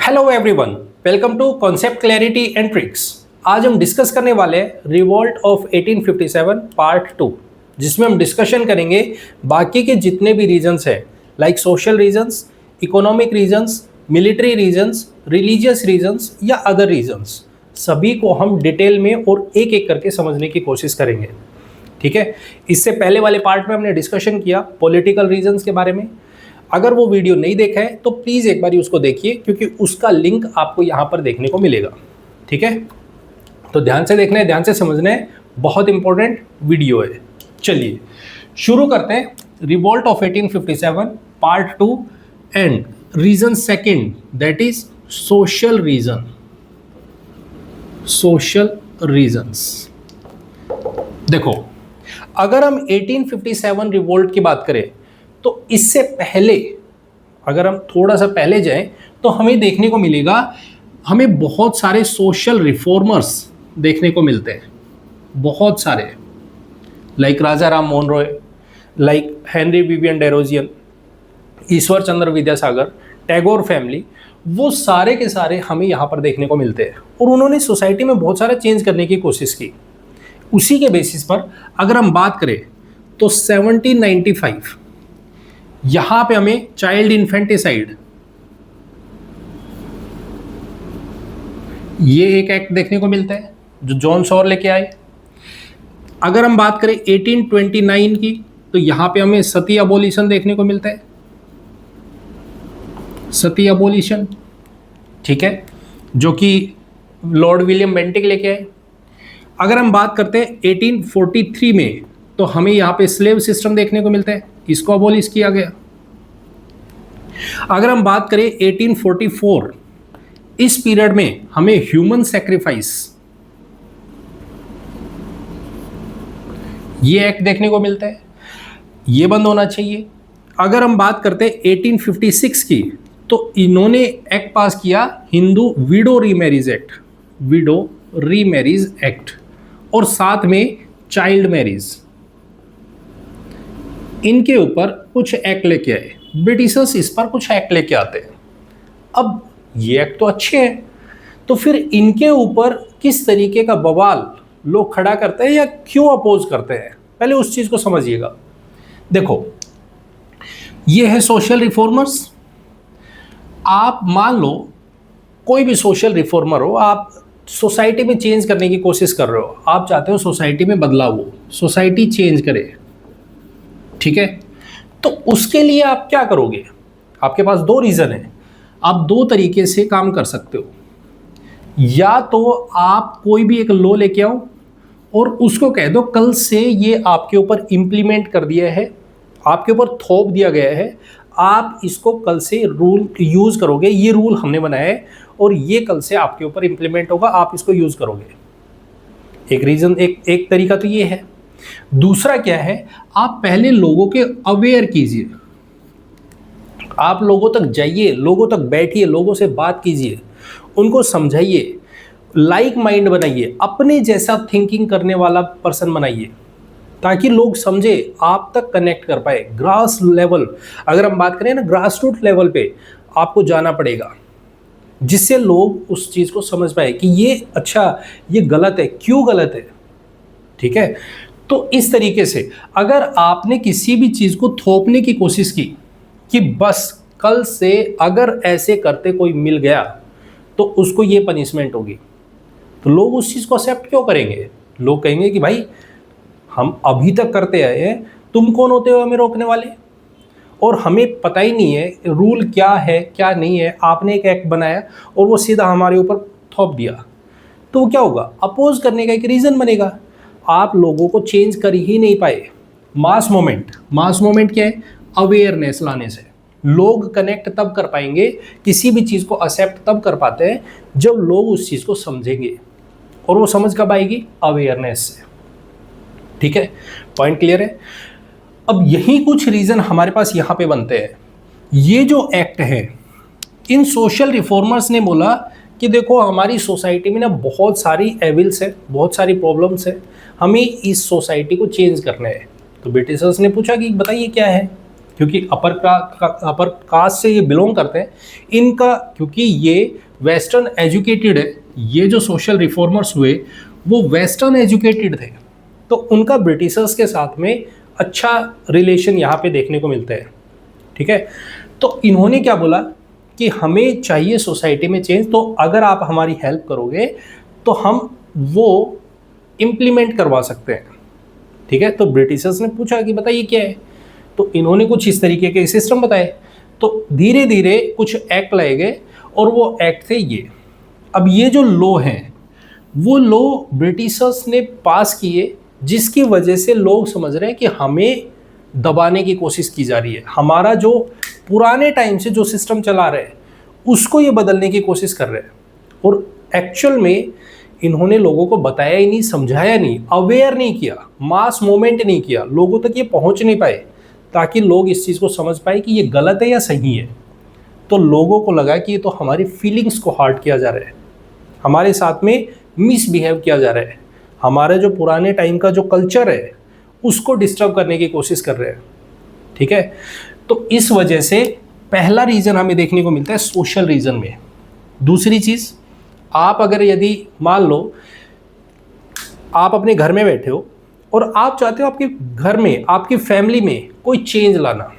Hello everyone, welcome to concept clarity and tricks. आज हम discuss करने वाले हैं रिवोल्ट ऑफ 1857 पार्ट 2, जिसमें हम डिस्कशन करेंगे बाकी के जितने भी रीजन्स हैं, like social reasons, economic reasons, military reasons, religious reasons या अदर रीजन्स, सभी को हम डिटेल में और एक एक करके समझने की कोशिश करेंगे। ठीक है, इससे पहले वाले पार्ट में हमने डिस्कशन किया पॉलिटिकल रीजन्स के बारे में। अगर वो वीडियो नहीं देखा है तो प्लीज़ एक बार उसको देखिए, क्योंकि उसका लिंक आपको यहाँ पर देखने को मिलेगा। ठीक है, तो ध्यान से देखना है, ध्यान से समझना है, बहुत इंपॉर्टेंट वीडियो है। चलिए शुरू करते हैं। Revolt of 1857 part 2 and reason second, that is social reason. Social reasons देखो, अगर हम 1857 रिवोल्ट की बात करें तो इससे पहले अगर हम थोड़ा सा पहले जाएं तो हमें देखने को मिलेगा, हमें बहुत सारे सोशल रिफॉर्मर्स देखने को मिलते हैं, बहुत सारे, like Raja Ram Mohan Roy, like Henry Vivian Derozio, Ishwar Chandra Vidyasagar, Tagore family, वो सारे के सारे हमें यहाँ पर देखने को मिलते हैं और उन्होंने सोसाइटी में बहुत सारा चेंज करने की कोशिश की। उसी के बेसिस पर अगर हम बात करें तो 1795 यहां पे हमें चाइल्ड इन्फेंटिसाइड, ये एक एक्ट देखने को मिलता है जो जॉन सॉर लेके आए। अगर हम बात करें 1829 की तो यहां पे हमें सती अबोलिशन देखने को मिलता है, सती अबोलिशन। ठीक है, जो कि लॉर्ड विलियम बेंटिक लेके आए। अगर हम बात करते हैं 1843 में तो हमें यहाँ पे स्लेव सिस्टम देखने को मिलता है, इसको अबोलिश किया गया। अगर हम बात करें 1844, इस पीरियड में हमें ह्यूमन सैक्रिफाइस, ये एक्ट देखने को मिलता है, ये बंद होना चाहिए। अगर हम बात करते हैं 1856 की तो इन्होंने एक्ट पास किया, Hindu window remarriage act, window remarriage act, और साथ में चाइल्ड मैरिज, इनके ऊपर कुछ एक्ट लेके आए। ब्रिटिशर्स इस पर कुछ एक्ट लेके आते हैं। अब ये एक्ट तो अच्छे हैं, तो फिर इनके ऊपर किस तरीके का बवाल लोग खड़ा करते हैं या क्यों अपोज करते हैं, पहले उस चीज को समझिएगा। देखो, ये है सोशल रिफॉर्मर्स। आप मान लो कोई भी सोशल रिफॉर्मर हो, आप सोसाइटी में चेंज करने की कोशिश कर रहे हो, आप चाहते हो सोसाइटी में बदलाव हो, सोसाइटी चेंज करे। ठीक है, तो उसके लिए आप क्या करोगे? आपके पास दो रीजन है, आप दो तरीके से काम कर सकते हो। या तो आप कोई भी एक लॉ लेके आओ और उसको कह दो कल से ये आपके ऊपर इंप्लीमेंट कर दिया है, आपके ऊपर थोप दिया गया है, आप इसको कल से रूल यूज करोगे, ये रूल हमने बनाया है और ये कल से आपके ऊपर इंप्लीमेंट होगा, आप इसको यूज करोगे। एक रीजन, एक तरीका तो ये है। दूसरा क्या है, आप पहले लोगों के अवेयर कीजिए, आप लोगों तक जाइए, लोगों तक बैठिए, लोगों से बात कीजिए, उनको समझाइए, लाइक माइंड बनाइए, अपने जैसा थिंकिंग करने वाला पर्सन बनाइए, ताकि लोग समझे, आप तक कनेक्ट कर पाए। ग्रास लेवल, अगर हम बात करें ना, ग्रास रूट लेवल पे आपको जाना पड़ेगा, जिससे लोग उस चीज़ को समझ पाए कि ये अच्छा, ये गलत है, क्यों गलत है। ठीक है, तो इस तरीके से अगर आपने किसी भी चीज़ को थोपने की कोशिश की कि बस कल से अगर ऐसे करते कोई मिल गया तो उसको ये पनिशमेंट होगी, तो लोग उस चीज़ को एक्सेप्ट क्यों करेंगे? लोग कहेंगे कि भाई हम अभी तक करते आए हैं, तुम कौन होते हो हमें रोकने वाले, और हमें पता ही नहीं है रूल क्या है क्या नहीं है, आपने एक एक्ट बनाया और वो सीधा हमारे ऊपर थोप दिया, तो वो क्या होगा? अपोज करने का एक रीज़न बनेगा। आप लोगों को चेंज कर ही नहीं पाए। मास मोमेंट क्या है? अवेयरनेस लाने से लोग कनेक्ट तब कर पाएंगे, किसी भी चीज़ को एक्सेप्ट तब कर पाते हैं जब लोग उस चीज़ को समझेंगे, और वो समझ कब आएगी? अवेयरनेस से। ठीक है, पॉइंट क्लियर है? अब यही कुछ रीज़न हमारे पास यहाँ पे बनते हैं। ये जो एक्ट है, इन सोशल रिफॉर्मर्स ने बोला कि देखो हमारी सोसाइटी में ना बहुत सारी एविल्स है, बहुत सारी प्रॉब्लम्स है, हमें इस सोसाइटी को चेंज करना है। तो ब्रिटिशर्स ने पूछा कि बताइए क्या है, क्योंकि अपर कास्ट से ये बिलोंग करते हैं, इनका, क्योंकि ये वेस्टर्न एजुकेटेड है, ये जो सोशल रिफॉर्मर्स हुए वो वेस्टर्न एजुकेटेड थे, तो उनका ब्रिटिशर्स के साथ में अच्छा रिलेशन यहाँ पे देखने को मिलता है। ठीक है, तो इन्होंने क्या बोला कि हमें चाहिए सोसाइटी में चेंज, तो अगर आप हमारी हेल्प करोगे तो हम वो इम्प्लीमेंट करवा सकते हैं। ठीक है, तो ब्रिटिशर्स ने पूछा कि बताइए क्या है, तो इन्होंने कुछ इस तरीके के सिस्टम बताए, तो धीरे धीरे कुछ एक्ट लाए गए और वो एक्ट थे ये। अब ये जो लॉ हैं वो लॉ ब्रिटिशर्स ने पास किए, जिसकी वजह से लोग समझ रहे हैं कि हमें दबाने की कोशिश की जा रही है, हमारा जो पुराने टाइम से जो सिस्टम चला रहे हैं उसको ये बदलने की कोशिश कर रहे हैं। और एक्चुअल में इन्होंने लोगों को बताया ही नहीं, समझाया नहीं, अवेयर नहीं किया, मास मूवमेंट नहीं किया, लोगों तक ये पहुंच नहीं पाए ताकि लोग इस चीज़ को समझ पाए कि ये गलत है या सही है। तो लोगों को लगा कि ये तो हमारी फीलिंग्स को हर्ट किया जा रहा है, हमारे साथ में मिसबिहेव किया जा रहा है, हमारे जो पुराने टाइम का जो कल्चर है उसको डिस्टर्ब करने की कोशिश कर रहे हैं। ठीक है, तो इस वजह से पहला रीज़न हमें देखने को मिलता है सोशल रीज़न में। दूसरी चीज़, आप अगर यदि मान लो आप अपने घर में बैठे हो और आप चाहते हो आपके घर में, आपकी फैमिली में कोई चेंज लाना।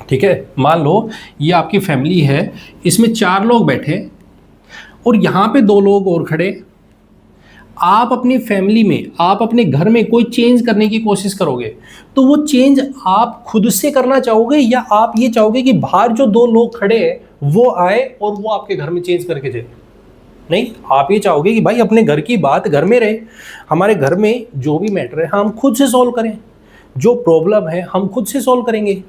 ठीक है, मान लो ये आपकी फैमिली है, इसमें 4 लोग बैठे और यहाँ पे 2 लोग और खड़े। आप अपनी फैमिली में, आप अपने घर में कोई चेंज करने की कोशिश करोगे तो वो चेंज आप खुद से करना चाहोगे या आप ये चाहोगे कि बाहर जो 2 लोग खड़े हैं वो आए और वो आपके घर में चेंज करके जाए? नहीं, आप ये चाहोगे कि भाई अपने घर की बात घर में रहे, हमारे घर में जो भी मैटर है हम खुद से सॉल्व करें, जो प्रॉब्लम है हम खुद से सॉल्व करेंगे,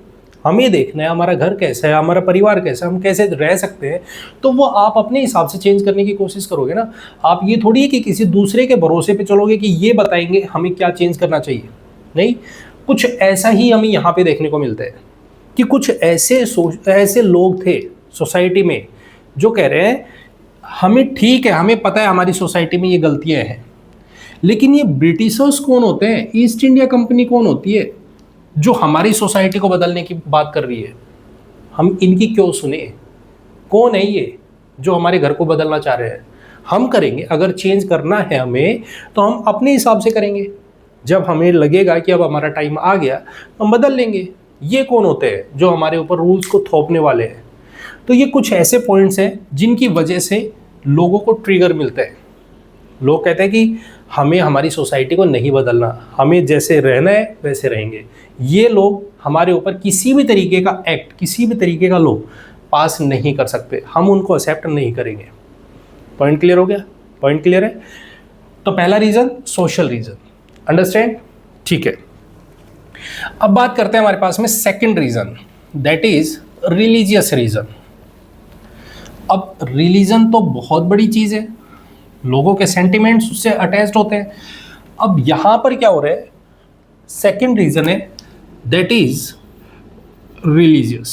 हमें देखना है हमारा घर कैसा है, हमारा परिवार कैसा है, हम कैसे रह सकते हैं। तो वो आप अपने हिसाब से चेंज करने की कोशिश करोगे ना। आप ये थोड़ी है कि किसी दूसरे के भरोसे पे चलोगे कि ये बताएंगे हमें क्या चेंज करना चाहिए। नहीं, कुछ ऐसा ही हमें यहाँ पे देखने को मिलता है कि कुछ ऐसे लोग थे सोसाइटी में जो कह रहे हैं हमें ठीक है, हमें पता है हमारी सोसाइटी में ये गलतियाँ हैं, लेकिन ये ब्रिटिशर्स कौन होते हैं, ईस्ट इंडिया कंपनी कौन होती है जो हमारी सोसाइटी को बदलने की बात कर रही है? हम इनकी क्यों सुने? कौन है ये जो हमारे घर को बदलना चाह रहे हैं? हम करेंगे, अगर चेंज करना है हमें तो हम अपने हिसाब से करेंगे, जब हमें लगेगा कि अब हमारा टाइम आ गया तो हम बदल लेंगे। ये कौन होते हैं जो हमारे ऊपर रूल्स को थोपने वाले हैं? तो ये कुछ ऐसे पॉइंट्स हैं जिनकी वजह से लोगों को ट्रिगर मिलता है। लोग कहते हैं कि हमें हमारी सोसाइटी को नहीं बदलना, हमें जैसे रहना है वैसे रहेंगे। ये लोग हमारे ऊपर किसी भी तरीके का एक्ट, किसी भी तरीके का लॉ पास नहीं कर सकते, हम उनको एक्सेप्ट नहीं करेंगे। पॉइंट क्लियर हो गया? पॉइंट क्लियर है? तो पहला रीज़न सोशल रीज़न, अंडरस्टैंड? ठीक है, अब बात करते हैं हमारे पास में second reason, that is religious reason. अब रिलीजन तो बहुत बड़ी चीज़ है, लोगों के सेंटिमेंट्स उससे अटैच्ड होते हैं। अब यहाँ पर क्या हो रहा है, सेकंड रीज़न है दैट इज रिलीजियस।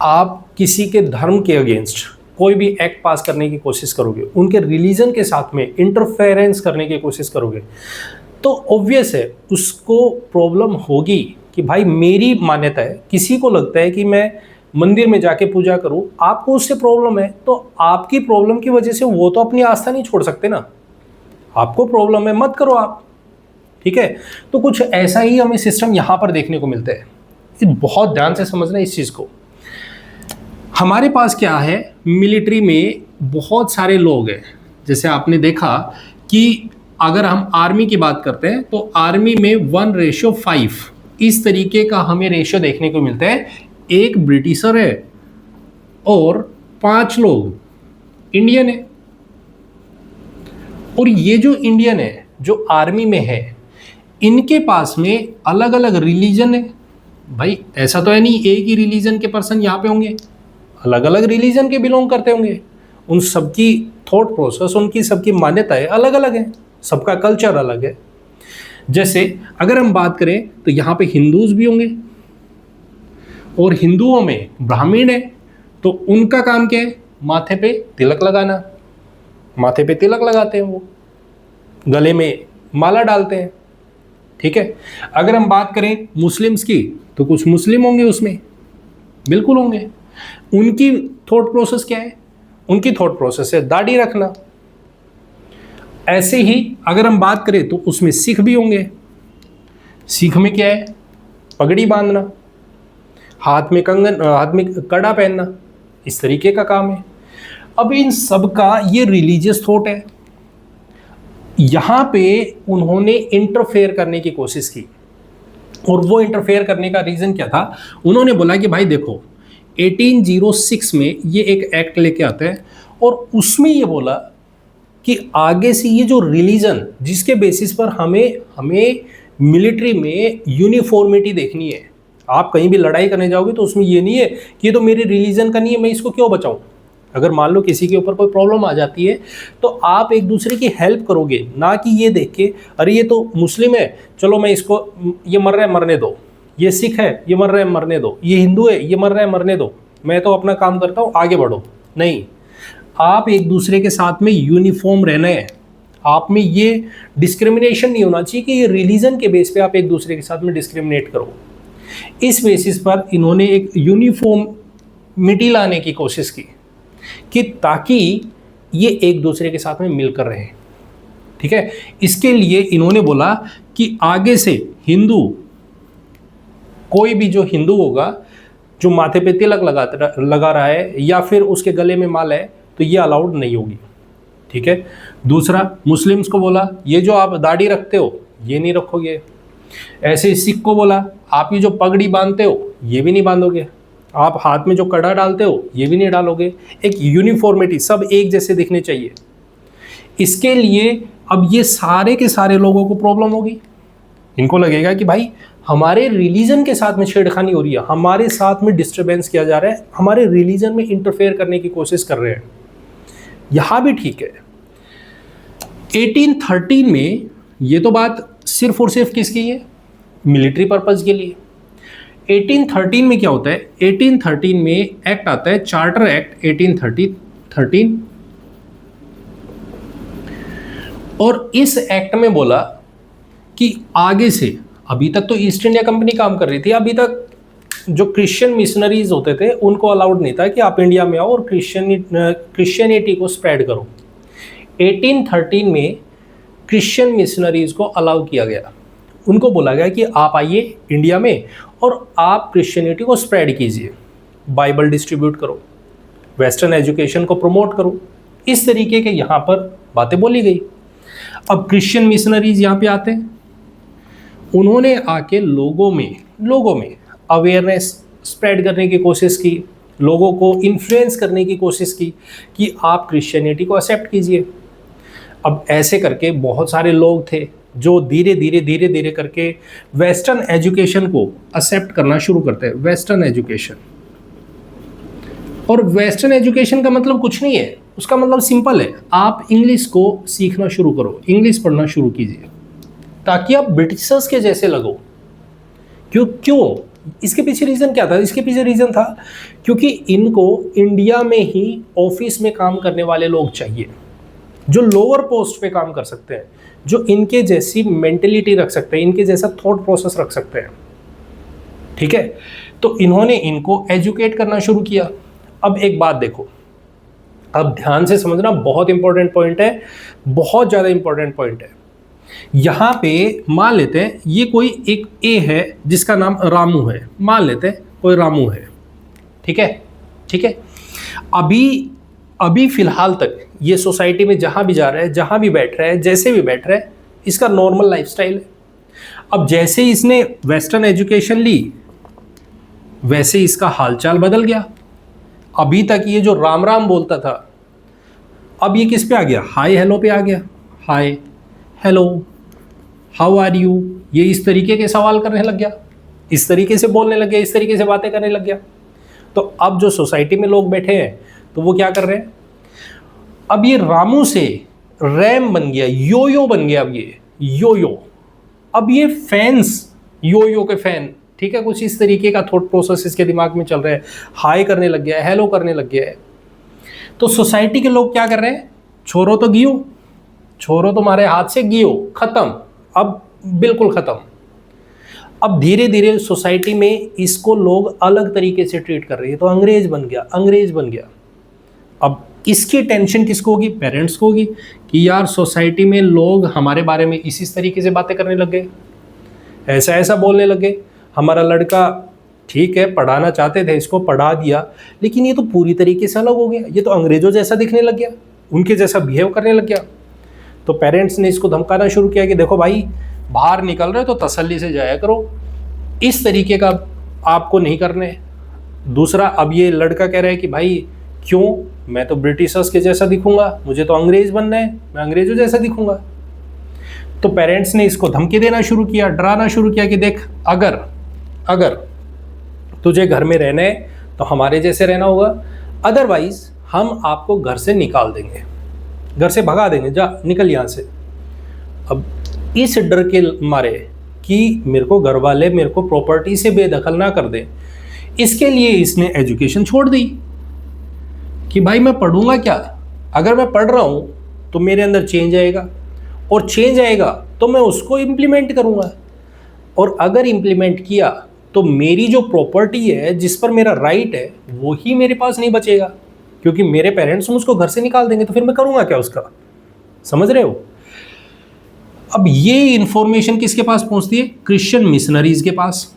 आप किसी के धर्म के अगेंस्ट कोई भी एक्ट पास करने की कोशिश करोगे, उनके रिलीजन के साथ में इंटरफेरेंस करने की कोशिश करोगे, तो ऑब्वियस है उसको प्रॉब्लम होगी कि भाई मेरी मान्यता है, किसी को लगता है कि मैं मंदिर में जाके पूजा करूं, आपको उससे प्रॉब्लम है, तो आपकी प्रॉब्लम की वजह से वो तो अपनी आस्था नहीं छोड़ सकते ना। आपको प्रॉब्लम है, मत करो आप, ठीक है। तो कुछ ऐसा ही हमें सिस्टम यहाँ पर देखने को मिलता है। बहुत ध्यान से समझना इस चीज़ को। हमारे पास क्या है, मिलिट्री में बहुत सारे लोग हैं। जैसे आपने देखा कि अगर हम आर्मी की बात करते हैं तो आर्मी में 1:5 इस तरीके का हमें रेशियो देखने को मिलता है। एक ब्रिटिशर है और 5 लोग इंडियन है। और ये जो इंडियन है जो आर्मी में है, इनके पास में अलग अलग रिलीजन है। भाई ऐसा तो है नहीं एक ही रिलीजन के पर्सन यहाँ पे होंगे, अलग अलग रिलीजन के बिलोंग करते होंगे। उन सबकी थॉट प्रोसेस, उनकी सबकी मान्यताएं अलग अलग हैं, सबका कल्चर अलग है। जैसे अगर हम बात करें तो यहाँ पे हिंदूज भी होंगे और हिंदुओं में ब्राह्मण है, तो उनका काम क्या है, माथे पे तिलक लगाना। माथे पे तिलक लगाते हैं, वो गले में माला डालते हैं, ठीक है। अगर हम बात करें मुस्लिम्स की, तो कुछ मुस्लिम होंगे उसमें, बिल्कुल होंगे। उनकी थॉट प्रोसेस क्या है? उनकी थॉट प्रोसेस है दाढ़ी रखना। ऐसे ही अगर हम बात करें तो उसमें सिख भी होंगे। सिख में क्या है? पगड़ी बांधना, हाथ में कंगन, हाथ में कड़ा पहनना, इस तरीके का काम है। अब इन सब का ये रिलीजियस थॉट है। यहां पे उन्होंने इंटरफेयर करने की कोशिश की, और वो इंटरफेयर करने का रीजन क्या था? उन्होंने बोला कि भाई देखो 1806 में ये एक एक्ट लेके आते हैं, और उसमें ये बोला कि आगे से ये जो रिलीजन जिसके बेसिस पर हमें हमें मिलिट्री में यूनिफॉर्मिटी देखनी है। आप कहीं भी लड़ाई करने जाओगे तो उसमें ये नहीं है कि ये तो मेरे रिलीजन का नहीं है, मैं इसको क्यों बचाऊं। अगर मान लो किसी के ऊपर कोई प्रॉब्लम आ जाती है तो आप एक दूसरे की हेल्प करोगे, ना कि ये देख के अरे ये तो मुस्लिम है, चलो मैं इसको, ये मर रहा है मरने दो, ये सिख है ये मर रहा है मरने दो, ये हिंदू है ये मर रहा है मरने दो, मैं तो अपना काम करता हूँ आगे बढ़ो। नहीं, आप एक दूसरे के साथ में यूनिफॉर्म रहना है। आप में ये डिस्क्रिमिनेशन नहीं होना चाहिए कि ये रिलीजन के बेस पे आप एक दूसरे के साथ में डिस्क्रिमिनेट करो। इस बेसिस पर इन्होंने एक यूनिफॉर्मिटी लाने की कोशिश की कि ताकि ये एक दूसरे के साथ में मिलकर रहें। ठीक है। इसके लिए इन्होंने बोला कि आगे से हिंदू, कोई भी जो हिंदू होगा जो माथे पे तिलक लगा रहा है या फिर उसके गले में माला है, तो ये अलाउड नहीं होगी। ठीक है। दूसरा, मुस्लिम्स को बोला ये जो आप दाढ़ी रखते हो ये नहीं रखोगे। ऐसे सिख को बोला आप ये जो पगड़ी बांधते हो ये भी नहीं बांधोगे। आप हाथ में जो कड़ा डालते हो ये भी नहीं डालोगे। एक यूनिफॉर्मिटी, सब एक जैसे दिखने चाहिए। इसके लिए अब ये सारे के सारे लोगों को प्रॉब्लम होगी। इनको लगेगा कि भाई हमारे रिलीजन के साथ में छेड़खानी हो रही है, हमारे साथ में डिस्टरबेंस किया जा रहा है, हमारे रिलीजन में इंटरफेयर करने की कोशिश कर रहे हैं। यहां भी ठीक है। 1813 में ये तो बात सिर्फ और सिर्फ किसकी है? मिलिट्री पर्पज के लिए। 1813 में क्या होता है? 1813 में एक्ट आता है, चार्टर एक्ट 1813, और इस एक्ट में बोला कि आगे से, अभी तक तो ईस्ट इंडिया कंपनी काम कर रही थी, अभी तक जो क्रिश्चियन मिशनरीज होते थे उनको अलाउड नहीं था कि आप इंडिया में आओ और क्रिश्चियनिटी को स्प्रेड करो। 1813 में क्रिश्चियन मिशनरीज को अलाउ किया गया। उनको बोला गया कि आप आइए इंडिया में और आप क्रिश्चियनिटी को स्प्रेड कीजिए, बाइबल डिस्ट्रीब्यूट करो, वेस्टर्न एजुकेशन को प्रमोट करो। इस तरीके के यहाँ पर बातें बोली गई। अब क्रिश्चियन मिशनरीज यहाँ पे आते हैं, उन्होंने आके लोगों में अवेयरनेस स्प्रेड करने की कोशिश की, लोगों को इन्फ्लुएंस करने की कोशिश की कि आप क्रिश्चियनिटी को एक्सेप्ट कीजिए। अब ऐसे करके बहुत सारे लोग थे जो धीरे धीरे करके वेस्टर्न एजुकेशन को एक्सेप्ट करना शुरू करते हैं। वेस्टर्न एजुकेशन, और वेस्टर्न एजुकेशन का मतलब कुछ नहीं है, उसका मतलब सिंपल है, आप इंग्लिश को सीखना शुरू करो, इंग्लिश पढ़ना शुरू कीजिए ताकि आप ब्रिटिशर्स के जैसे लगो। क्यों? इसके पीछे रीज़न क्या था? इसके पीछे रीज़न था क्योंकि इनको इंडिया में ही ऑफिस में काम करने वाले लोग चाहिए जो लोअर पोस्ट पे काम कर सकते हैं, जो इनके जैसी मेंटेलिटी रख सकते हैं, इनके जैसा थॉट प्रोसेस रख सकते हैं। ठीक है। तो इन्होंने इनको एजुकेट करना शुरू किया। अब एक बात देखो, अब ध्यान से समझना, बहुत इंपॉर्टेंट पॉइंट है, बहुत ज़्यादा इंपॉर्टेंट पॉइंट है। यहाँ पे मान लेते हैं ये कोई एक ए है जिसका नाम रामू है, मान लेते हैं कोई रामू है। ठीक है। ठीक है। अभी फिलहाल तक ये सोसाइटी में जहाँ भी जा रहा है, जहाँ भी बैठ रहा है, जैसे भी बैठ रहा है, इसका नॉर्मल लाइफस्टाइल है। अब जैसे इसने वेस्टर्न एजुकेशन ली वैसे इसका हालचाल बदल गया। अभी तक ये जो राम राम बोलता था, अब ये किस पे आ गया? हाय हेलो पे आ गया। Hi hello, how are you, ये इस तरीके के सवाल करने लग गया, इस तरीके से बोलने लग गया, इस तरीके से बातें करने लग गया। तो अब जो सोसाइटी में लोग बैठे हैं तो वो क्या कर रहे हैं? अब ये रामू से रैम बन गया, योयो बन गया। अब ये योयो, अब ये फैंस, योयो के फैन। ठीक है। कुछ इस तरीके का थॉट प्रोसेस इसके दिमाग में चल रहा है, हाई करने लग गया है, हेलो करने लग गया है। तो सोसाइटी के लोग क्या कर रहे हैं? छोरो तो गियो, छोरो तुम्हारे हाथ से गियो, खत्म। अब बिल्कुल ख़त्म। अब धीरे धीरे सोसाइटी में इसको लोग अलग तरीके से ट्रीट कर रही है, तो अंग्रेज बन गया, अंग्रेज बन गया। अब इसकी टेंशन किसको होगी? पेरेंट्स को होगी कि यार सोसाइटी में लोग हमारे बारे में इस तरीके से बातें करने लग गए, ऐसा ऐसा बोलने लगे। हमारा लड़का ठीक है पढ़ाना चाहते थे, इसको पढ़ा दिया, लेकिन ये तो पूरी तरीके से अलग हो गया, ये तो अंग्रेजों जैसा दिखने लग गया, उनके जैसा बिहेव करने लग गया। तो पेरेंट्स ने इसको धमकाना शुरू किया कि देखो भाई, बाहर निकल रहे हो तो तसल्ली से जाया करो, इस तरीके का आपको नहीं करने। दूसरा, अब ये लड़का कह रहा है कि भाई क्यों, मैं तो ब्रिटिशर्स के जैसा दिखूंगा, मुझे तो अंग्रेज बनना है, मैं अंग्रेजों जैसा दिखूंगा। तो पेरेंट्स ने इसको धमकी देना शुरू किया, डराना शुरू किया कि देख, अगर तुझे घर में रहना है तो हमारे जैसे रहना होगा, अदरवाइज हम आपको घर से निकाल देंगे, घर से भगा देंगे, जा निकल यहाँ से। अब इस डर के मारे कि मेरे को घर वाले मेरे को प्रॉपर्टी से बेदखल ना कर दें, इसके लिए इसने एजुकेशन छोड़ दी कि भाई मैं पढ़ूंगा क्या, अगर मैं पढ़ रहा हूँ तो मेरे अंदर चेंज आएगा, और चेंज आएगा तो मैं उसको इम्प्लीमेंट करूँगा, और अगर इम्प्लीमेंट किया तो मेरी जो प्रॉपर्टी है जिस पर मेरा राइट है वो ही मेरे पास नहीं बचेगा, क्योंकि मेरे पेरेंट्स मुझको घर से निकाल देंगे, तो फिर मैं करूँगा क्या उसका। समझ रहे हो? अब ये इंफॉर्मेशन किसके पास पहुंचती है? क्रिश्चियन मिशनरीज के पास,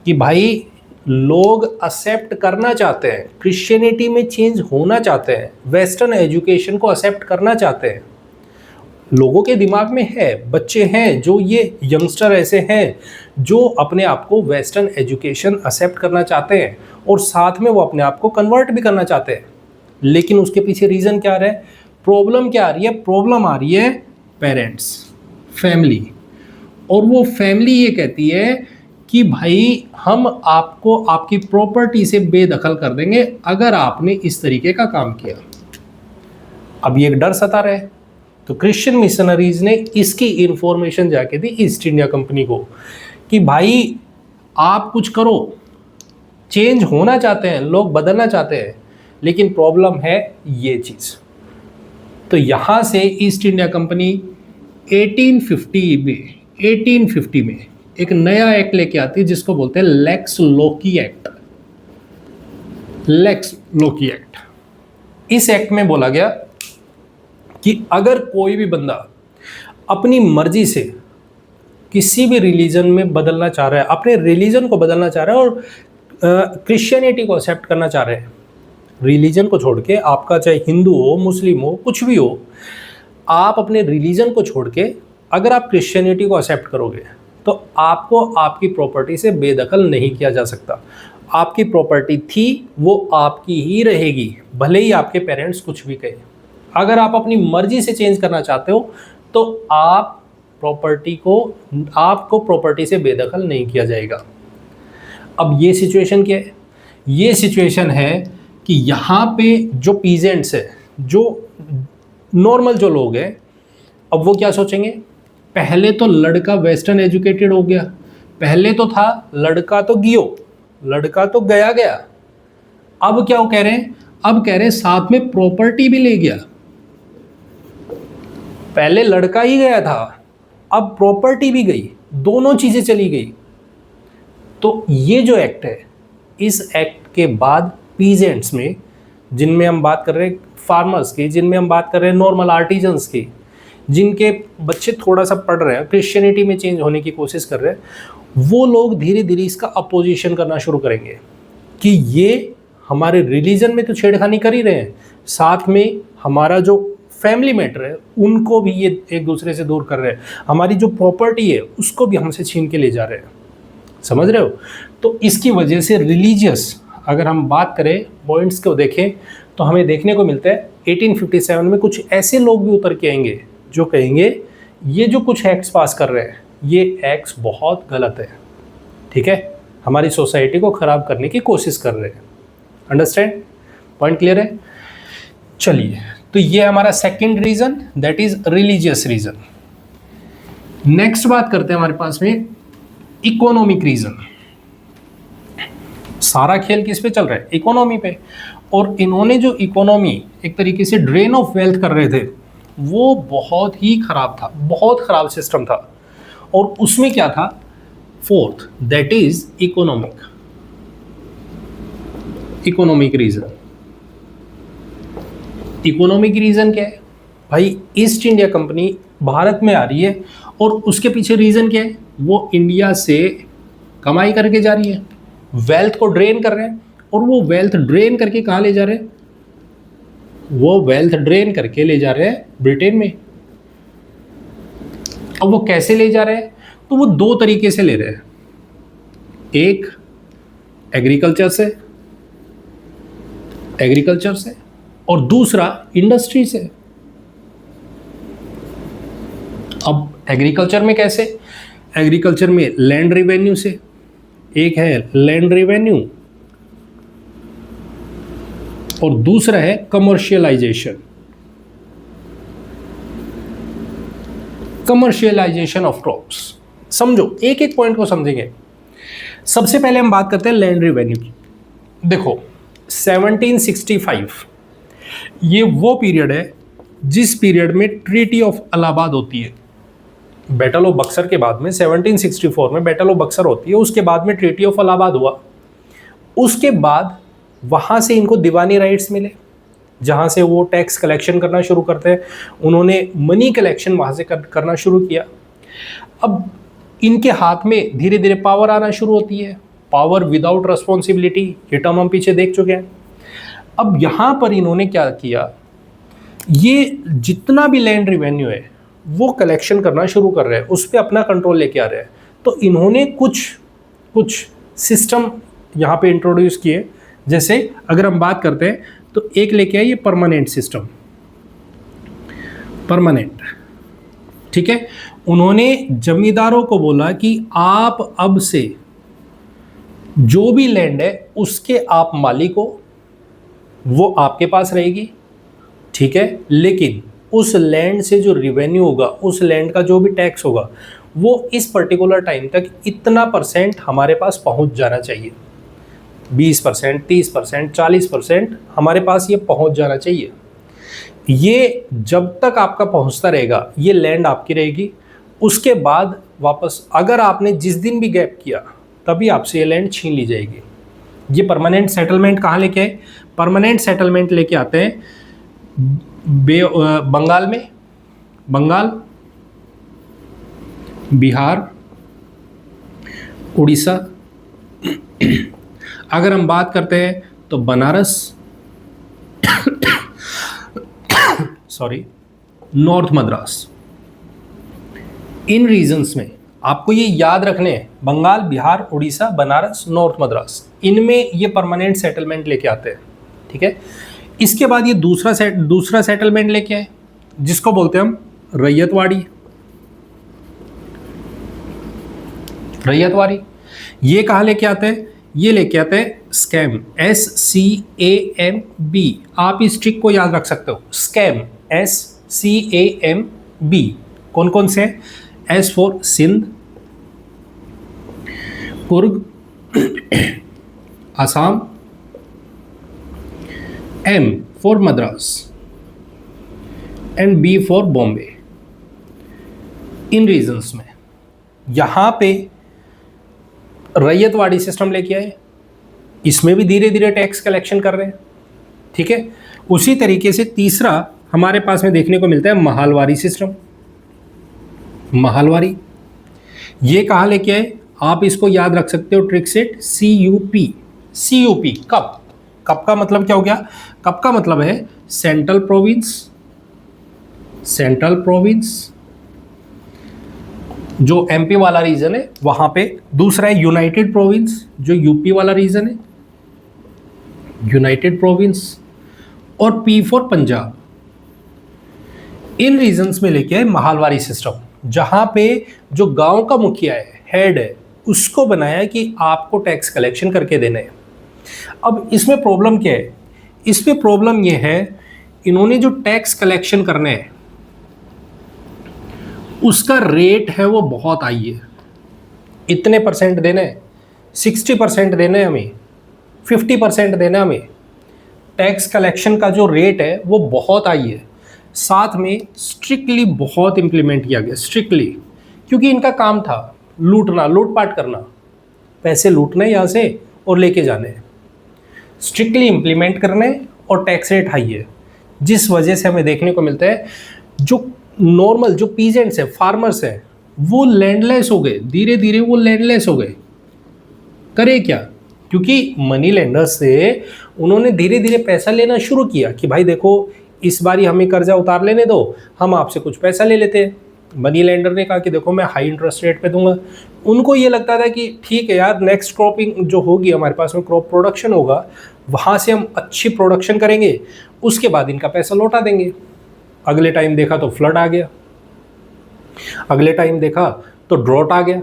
कि भाई लोग एक्सेप्ट करना चाहते हैं, क्रिश्चियनिटी में चेंज होना चाहते हैं, वेस्टर्न एजुकेशन को एक्सेप्ट करना चाहते हैं। लोगों के दिमाग में है, बच्चे हैं जो ये यंगस्टर ऐसे हैं जो अपने आप को वेस्टर्न एजुकेशन एक्सेप्ट करना चाहते हैं, और साथ में वो अपने आप को कन्वर्ट भी करना चाहते हैं। लेकिन उसके पीछे रीज़न क्या आ रहा है? प्रॉब्लम क्या आ रही है? प्रॉब्लम आ रही है पेरेंट्स, फैमिली। और वो फैमिली ये कहती है कि भाई हम आपको आपकी प्रॉपर्टी से बेदखल कर देंगे अगर आपने इस तरीके का काम किया। अब ये डर सता रहा है, तो क्रिश्चियन मिशनरीज ने इसकी इंफॉर्मेशन जाके दी ईस्ट इंडिया कंपनी को कि भाई आप कुछ करो, चेंज होना चाहते हैं लोग, बदलना चाहते हैं, लेकिन प्रॉब्लम है ये चीज़। तो यहाँ से ईस्ट इंडिया कंपनी 1850 में एक नया एक्ट लेके आती है जिसको बोलते हैं लेक्स लोकी एक्ट। लेक्स लोकी एक्ट, इस एक्ट में बोला गया कि अगर कोई भी बंदा अपनी मर्जी से किसी भी रिलीजन में बदलना चाह रहा है, अपने रिलीजन को बदलना चाह रहा है और क्रिश्चियनिटी को एक्सेप्ट करना चाह रहे हैं, रिलीजन को छोड़ के, आपका चाहे हिंदू हो, मुस्लिम हो, कुछ भी हो, आप अपने रिलीजन को छोड़ के अगर आप क्रिश्चियनिटी को एक्सेप्ट करोगे तो आपको आपकी प्रॉपर्टी से बेदखल नहीं किया जा सकता। आपकी प्रॉपर्टी थी वो आपकी ही रहेगी, भले ही आपके पेरेंट्स कुछ भी कहें। अगर आप अपनी मर्जी से चेंज करना चाहते हो तो आपको प्रॉपर्टी से बेदखल नहीं किया जाएगा। अब ये सिचुएशन क्या है? ये सिचुएशन है कि यहाँ पे जो पीजेंट्स है, जो नॉर्मल जो लोग हैं, अब वो क्या सोचेंगे? पहले तो लड़का वेस्टर्न एजुकेटेड हो गया, पहले तो था लड़का तो लड़का तो गया। अब क्या वो कह रहे हैं? अब कह रहे हैं साथ में प्रॉपर्टी भी ले गया। पहले लड़का ही गया था, अब प्रॉपर्टी भी गई, दोनों चीजें चली गई। तो ये जो एक्ट है, इस एक्ट के बाद पीजेंट्स में, जिनमें हम बात कर रहे हैं फार्मर्स की, जिनमें हम बात कर रहे हैं नॉर्मल आर्टिजन्स की, जिनके बच्चे थोड़ा सा पढ़ रहे हैं, क्रिश्चियनिटी में चेंज होने की कोशिश कर रहे हैं, वो लोग धीरे धीरे इसका अपोजिशन करना शुरू करेंगे कि ये हमारे रिलीजन में तो छेड़खानी कर ही रहे हैं, साथ में हमारा जो फैमिली मैटर है उनको भी ये एक दूसरे से दूर कर रहे हैं, हमारी जो प्रॉपर्टी है उसको भी हमसे छीन के ले जा रहे हैं। समझ रहे हो? तो इसकी वजह से रिलीजियस, अगर हम बात करें पॉइंट्स को देखें तो हमें देखने को मिलता है 1857 में कुछ ऐसे लोग भी उतर के आएंगे जो कहेंगे ये जो कुछ एक्ट्स पास कर रहे हैं ये एक्ट्स बहुत गलत है, ठीक है, हमारी सोसाइटी को ख़राब करने की कोशिश कर रहे हैं। अंडरस्टैंड? पॉइंट क्लियर है? चलिए, तो ये हमारा second reason, that is religious reason. Next बात करते हैं हमारे पास में इकोनॉमिक रीज़न। सारा खेल किस पे चल रहा है? इकोनॉमी पे। और इन्होंने जो इकोनॉमी एक तरीके से ड्रेन ऑफ वेल्थ कर रहे थे वो बहुत ही ख़राब था, बहुत ख़राब सिस्टम था। और उसमें क्या था, fourth, that is economic reason. Economic reason क्या है भाई, ईस्ट इंडिया कंपनी भारत में आ रही है और उसके पीछे रीजन क्या है, वो इंडिया से कमाई करके जा रही है, वेल्थ को ड्रेन कर रहे हैं, और वो वेल्थ ड्रेन करके कहाँ ले जा रहे हैं, वो वेल्थ ड्रेन करके ले जा रहे हैं ब्रिटेन में। अब वो कैसे ले जा रहे हैं, तो वो दो तरीके से ले रहे हैं, एक एग्रीकल्चर से और दूसरा इंडस्ट्री से। अब एग्रीकल्चर में कैसे, एग्रीकल्चर में लैंड रिवेन्यू से, एक है लैंड रिवेन्यू और दूसरा है कमर्शियलाइजेशन ऑफ क्रॉप्स। समझो, एक एक पॉइंट को समझेंगे। सबसे पहले हम बात करते हैं लैंड रिवेन्यू की। देखो 1765 ये वो पीरियड है जिस पीरियड में ट्रीटी ऑफ इलाहाबाद होती है। बैटल ऑफ बक्सर के बाद में 1764 में बैटल ऑफ बक्सर होती है, उसके बाद में ट्रीटी ऑफ इलाहाबाद हुआ। उसके बाद वहाँ से इनको दीवानी राइट्स मिले, जहाँ से वो टैक्स कलेक्शन करना शुरू करते हैं। उन्होंने मनी कलेक्शन वहाँ से करना शुरू किया। अब इनके हाथ में धीरे धीरे पावर आना शुरू होती है, पावर विदाउट रिस्पॉन्सिबिलिटी, ये टर्म हम पीछे देख चुके हैं। अब यहाँ पर इन्होंने क्या किया, ये जितना भी लैंड रिवेन्यू है वो कलेक्शन करना शुरू कर रहे हैं, उस पर अपना कंट्रोल लेके आ रहे हैं। तो इन्होंने कुछ सिस्टम यहाँ पे इंट्रोड्यूस किए। जैसे अगर हम बात करते हैं तो एक लेके आए ये परमानेंट सिस्टम, परमानेंट, ठीक है। उन्होंने जमींदारों को बोला कि आप अब से जो भी लैंड है उसके आप मालिक हो, वो आपके पास रहेगी, ठीक है। लेकिन उस लैंड से जो रिवेन्यू होगा, उस लैंड का जो भी टैक्स होगा, वो इस पर्टिकुलर टाइम तक इतना % हमारे पास पहुंच जाना चाहिए। 20%, 30%, 40% हमारे पास ये पहुंच जाना चाहिए। ये जब तक आपका पहुंचता रहेगा ये लैंड आपकी रहेगी। उसके बाद वापस अगर आपने जिस दिन भी गैप किया तभी आपसे ये लैंड छीन ली जाएगी। ये परमानेंट सेटलमेंट कहाँ लेके आए, परमानेंट सेटलमेंट लेके आते हैं बंगाल में, बंगाल, बिहार, उड़ीसा। अगर हम बात करते हैं तो बनारस, सॉरी, नॉर्थ मद्रास। इन रीजन्स में आपको ये याद रखने हैं, बंगाल, बिहार, उड़ीसा, बनारस, नॉर्थ मद्रास, इनमें ये परमानेंट सेटलमेंट लेके आते हैं, ठीक है। इसके बाद ये दूसरा सेटलमेंट लेके आए जिसको बोलते हैं हम रैयतवाड़ी। ये कहाँ लेके आते हैं, ये लेके आते हैं स्कैम, SCAMB। आप इस ट्रिक को याद रख सकते हो, स्कैम, SCAMB। कौन कौन से हैं, S for Sindh, Coorg, Assam, M for Madras and B for Bombay. इन रीजन्स में यहाँ पे रैयतवाड़ी सिस्टम लेके आए, इसमें भी धीरे धीरे टैक्स कलेक्शन कर रहे हैं, ठीक है। उसी तरीके से तीसरा हमारे पास में देखने को मिलता है महालवारी सिस्टम। महालवारी ये कहाँ लेके आए, आप इसको याद रख सकते हो ट्रिक सेट, CUP। कप का मतलब क्या हो गया, कप का मतलब है सेंट्रल प्रोविंस जो MP वाला रीजन है वहां पे। दूसरा है यूनाइटेड प्रोविंस जो UP वाला रीजन है, यूनाइटेड प्रोविंस। और P फॉर पंजाब। इन रीजन्स में लेके आए महालवारी सिस्टम, जहां पे जो गांव का मुखिया है, हेड है, उसको बनाया कि आपको टैक्स कलेक्शन करके देना है। अब इसमें प्रॉब्लम क्या है, इसमें प्रॉब्लम यह है इन्होंने जो टैक्स कलेक्शन करने हैं उसका रेट है वो बहुत हाई है। इतने % देना है, 60% देना है हमें, 50% देना है हमें। टैक्स कलेक्शन का जो रेट है वो बहुत हाई है। साथ में स्ट्रिक्टली बहुत इम्प्लीमेंट किया गया, स्ट्रिक्टली क्योंकि इनका काम था लूटना, लूटपाट करना, पैसे लूटने यहाँ से और लेके जाने, स्ट्रिक्टली इम्प्लीमेंट करने, और टैक्स रेट हाई है, जिस वजह से हमें देखने को मिलता है जो नॉर्मल जो पीजेंट्स हैं, फार्मर्स हैं, वो लैंडलेस हो गए, धीरे धीरे वो लैंडलेस हो गए। करे क्या? क्योंकि मनी लेंडर्स से उन्होंने धीरे धीरे पैसा लेना शुरू किया कि भाई देखो इस बारी हमें कर्जा उतार लेने दो, हम आपसे कुछ पैसा ले लेते हैं। मनी लेंडर ने कहा कि देखो मैं हाई इंटरेस्ट रेट पे दूंगा। उनको ये लगता था कि ठीक है यार, नेक्स्ट क्रॉपिंग जो होगी हमारे पास में, क्रॉप प्रोडक्शन होगा, वहाँ से हम अच्छी प्रोडक्शन करेंगे, उसके बाद इनका पैसा लौटा देंगे। अगले टाइम देखा तो फ्लड आ गया, अगले टाइम देखा तो ड्रॉट आ गया,